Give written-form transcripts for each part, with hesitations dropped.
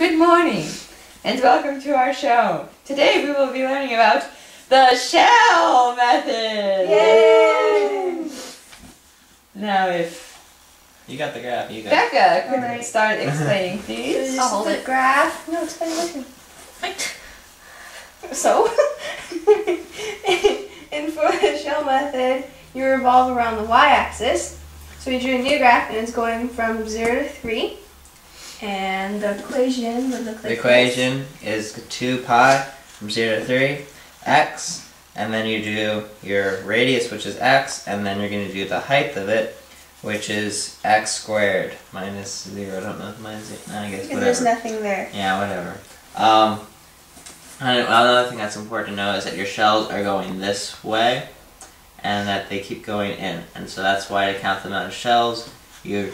Good morning, and welcome to our show. Today we will be learning about the shell method. Yay! Now if You got the graph, you got Becca could Alright. start explaining, please. I'll hold it. Graph. No, explain with me. So, and for the shell method, you revolve around the y-axis. So we drew a new graph, and it's going from 0 to 3. And the equation would look like The equation is 2 pi from 0 to 3, x, and then you do your radius, which is x, and then you're going to do the height of it, which is x squared minus 0. I don't know if minus 0. I guess because whatever. there's nothing there. Yeah, whatever. Another thing that's important to know is that your shells are going this way, and that they keep going in. And so that's why to count the amount of shells, you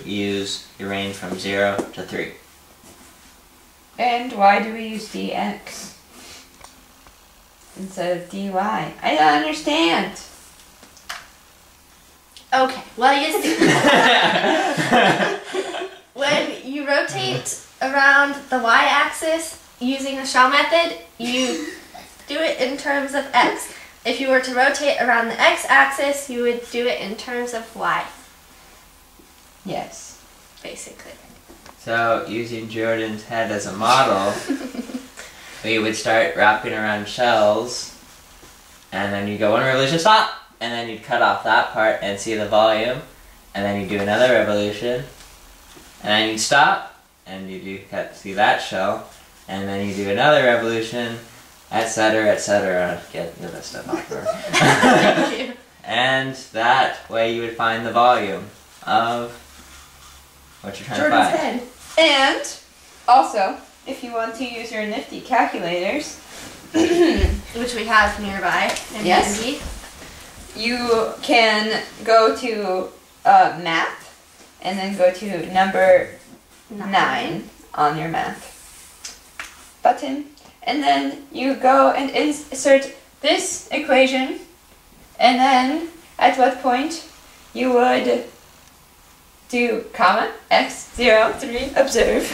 range from 0 to 3. And why do we use dx instead of dy? I don't understand. Okay, well you see. When you rotate around the y-axis using the shell method, you do it in terms of x. If you were to rotate around the x-axis, you would do it in terms of y, Yes. basically. So, using Jordan's head as a model, we would start wrapping around shells, and then you go one revolution, stop! And then you'd cut off that part and see the volume, and then you do another revolution, and then you'd stop, and you see that shell, and then you do another revolution, etc. Get the stuff off her. Thank you. And that way you would find the volume of what you're trying to Jordan's find. head. And also, if you want to use your nifty calculators, Which we have nearby. And Yes. handy. you can go to math and then go to number 9 on your math button, and then you go and insert this equation, and then at what point you would do comma x03 observe.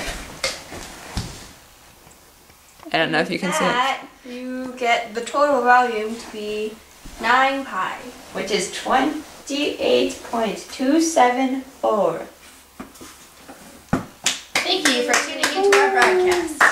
I don't know if you can see it, That, you get the total volume to be 9 pi. which is 28.274. Thank you for tuning into our broadcast.